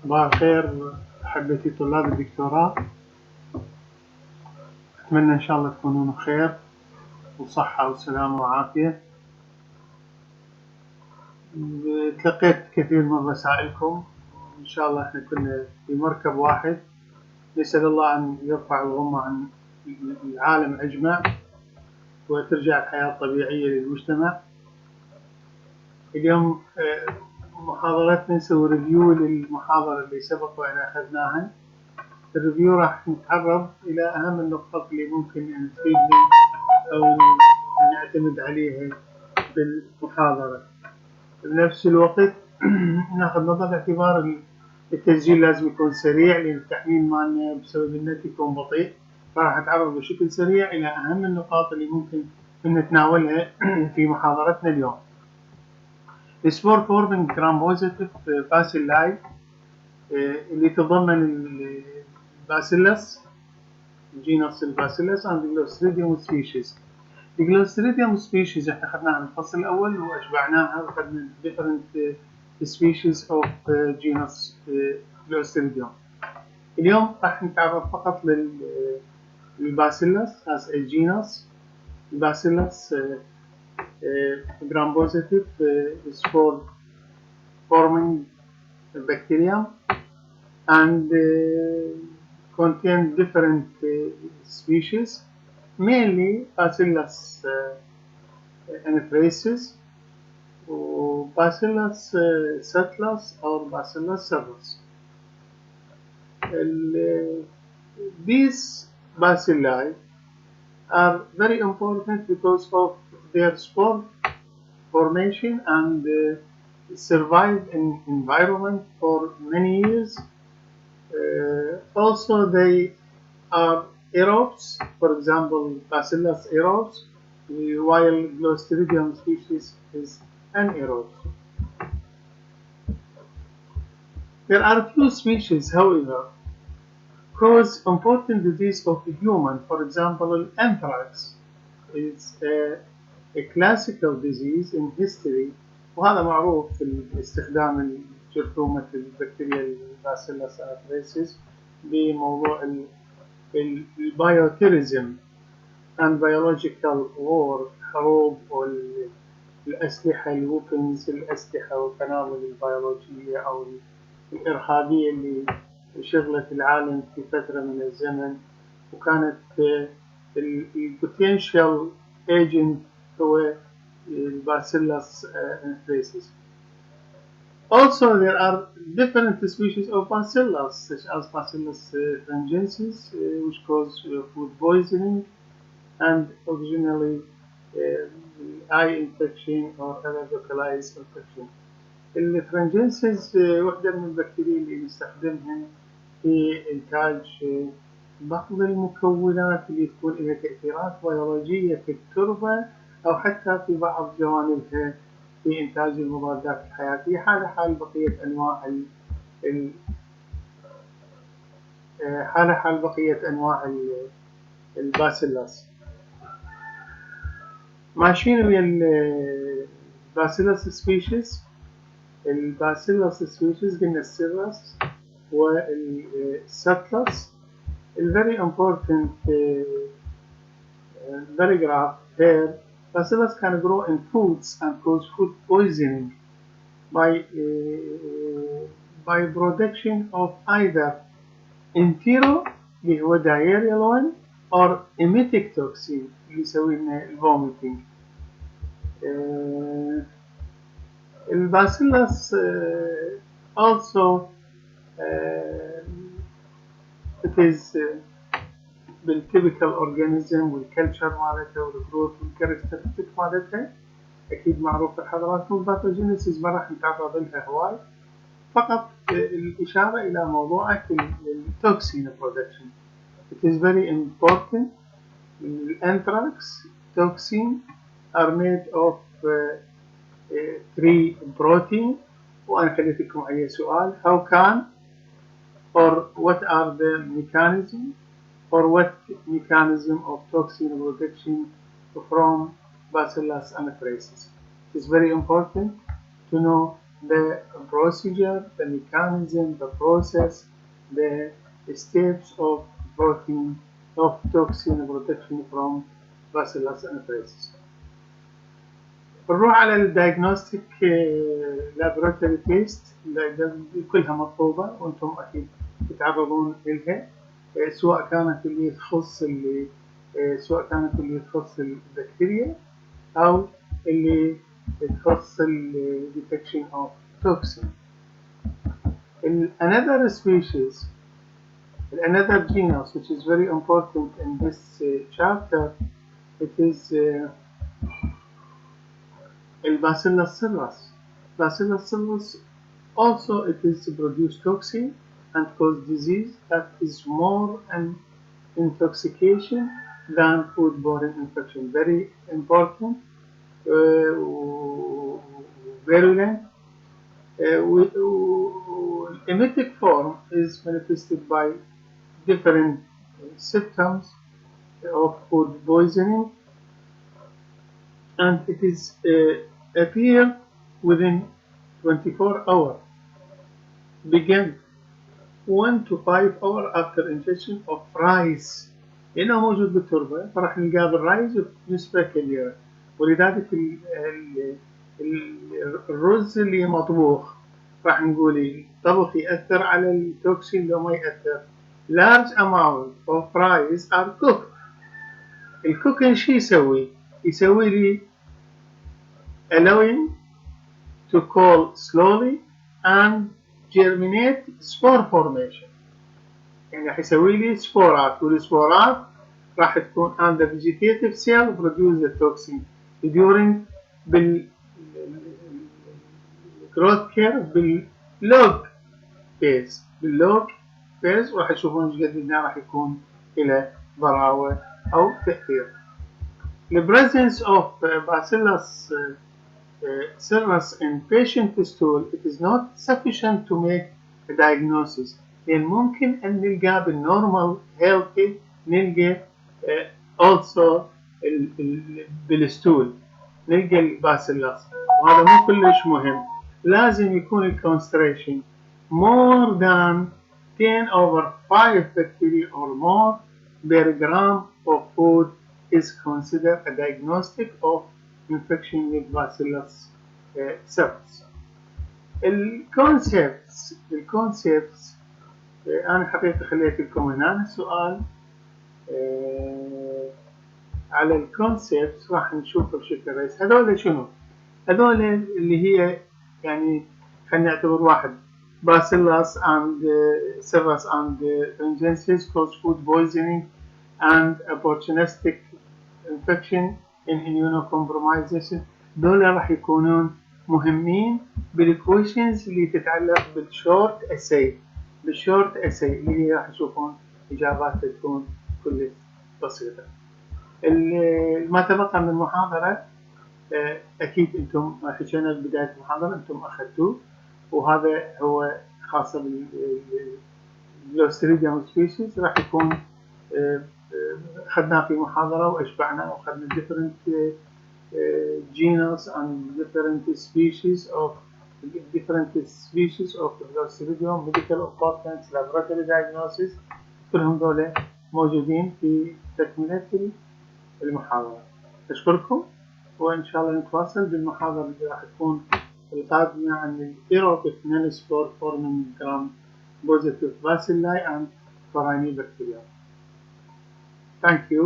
صباح الخير أحبتي طلاب الدكتوراه، أتمنى إن شاء الله تكونون بخير وصحة وسلامة وعافية. تلقيت كثير من رسائلكم، إن شاء الله إحنا كنا في مركب واحد. نسأل الله أن يرفع الغمة عن العالم أجمع وترجع الحياة الطبيعية للمجتمع. اليوم محاضرتنا نسوي ريفيو للمحاضرة اللي سبق وأن أخذناها. الريفيو راح نتعرض إلى أهم النقاط اللي ممكن أن تفيدنا أو نعتمد عليها في المحاضرة. بنفس الوقت ناخذ نظر باعتبار التسجيل لازم يكون سريع، لأن التحميل مالنا بسبب النت يكون بطيء، فراح أتعرض بشكل سريع إلى أهم النقاط اللي ممكن أن نتناولها في محاضرتنا اليوم. Spore forming gram positive bacilli اللي تتضمن الباسيلس جينس الباسيلس and the Clostridium species. الكلوستريديوم سبيشيز احنا اخذناها بالفصل الاول واشبعناها واخذنا different species of genus كلوستريديوم. اليوم راح نتعرض فقط للباسيلس as a genus. الباسيلس gram positive spore forming bacterium and contain different species, mainly Bacillus anthracis, Bacillus subtilis or Bacillus cereus. These bacilli are very important because of their spore formation and survive in environment for many years. Also, they are aerobes, for example, Bacillus aerobes, while Clostridium species is anaerobe. There are few species, however, cause important disease of the human. For example, anthrax is a classical disease in history، وهذا معروف في استخدام جرثومة البكتيريا الباسيلس انثريسيس بموضوع البايوتيريزم and biological war، حروب والأسلحة الويبنز، الأسلحة والقنابل البيولوجية أو الإرهابية اللي شغلت العالم في فترة من الزمن، وكانت البوتنشال ايجنت هو الباسيلس انثريسيس. Also, there are different species of bacillus, such as Bacillus thuringiensis, which cause food poisoning and occasionally eye infection or other localized infection. الثرنجنسز واحدة من البكتيريا اللي نستخدمها في إنتاج بعض المكونات اللي تكون لها تأثيرات بيولوجية في التربة أو حتى في بعض جوانبها في إنتاج المضادات الحيوية، حال بقية أنواع الباسيلس. ماشيين ويا الباسيلس سبيشيز. الباسيلس سبيشيز قلنا السيرس والساتلس. very important paragraph here. Bacillus can grow in foods and cause food poisoning by production of either entero اللي هو diarrheal one or emetic toxin اللي يسوي لنا vomiting. الباسيلس also it is بالtypical organism والكلتشر مالتها والجروث والكاركترستيك مالتها اكيد معروف لحضراتكم. الباثوجينيسيس ما راح نتعرض لها هواي، فقط الاشاره الى موضوع التوكسين برودكشن. It is very important. Anthrax toxin are made of 3 protein. وأنا خليت لكم أي سؤال: how can or what are the mechanism or what mechanism of toxin production from Bacillus anthracis? It is very important to know the procedure, the mechanism, the process, the steps of protein of toxin protection from Bacillus anthracis. بنروح على الدايجنوستيك لابوراتوري تيست كلها مطلوبة وانتم اكيد تتعرضون لها، سواء كانت اللي تخص البكتيريا او اللي تخص ال detection of toxin. Another species, another genus which is very important in this chapter, it is Bacillus cereus. Bacillus cereus also it is to produce toxin and cause disease that is more an intoxication than foodborne infection. Very important, virulent. Emetic form is manifested by different symptoms of food poisoning, and it is appear within 24 hours. Begin 1 to 5 hours after ingestion of rice، لأنه موجود بالتربة فراح نلقاه بالرايز بنسبة كبيرة، ولذلك الرز اللي مطبوخ راح نقول الطبخ يأثر على التوكسين لو ما يأثر. Large amount of rice are cooked. الكوكين شو يسوي؟ يسوي لي allowing to cool slowly and germinate spore formation، يعني راح يسوي لي سبورات، والسبورات راح تكون and the vegetative cell produce the toxin during growth curve باللوج phase. وراح تشوفون ايش قد راح يكون إلى ضراوة أو تأثير. The presence of Bacillus cereus in patient stool it is not sufficient to make a diagnosis، لأن ممكن أن نلقى بالnormal healthy نلقى also بالستول نلقى الباسيلس، وهذا مو كلش مهم. لازم يكون الكونسنتريشن more than 10/5 bacteria or more per gram of food is considered a diagnostic of infection with Bacillus cereus. الكونسبتس أنا حقيقة خليت لكم هنا سؤال على الكونسبتس راح نشوفه بشكل رئيسي. هذول شنو؟ هذول اللي هي يعني خلينا نعتبر واحد Bacillus and cereus and Fringensis cause food poisoning and opportunistic infection in immunocompromisation. دول راح يكونون مهمين بالكويشنز اللي تتعلق بالشورت اساي اللي هي راح تشوفون اجاباتها تكون كلش بسيطه. ما تبقى من المحاضره اكيد انتم حكينا ببدايه المحاضره انتم اخذتوه، وهذا هو خاصه بالكلوستريديوم سبيشيز راح يكون اخذناه في محاضره واشبعناه واخذنا different genus and different species of Clostridium, medical importance, laboratory diagnosis، كلهم دول موجودين في تكملة المحاضرة. أشكركم وإن شاء الله نتواصل بالمحاضرة اللي راح تكون القادمة عن aerobic non-spore forming gram positive bacilli and corynebacteria. Thank you.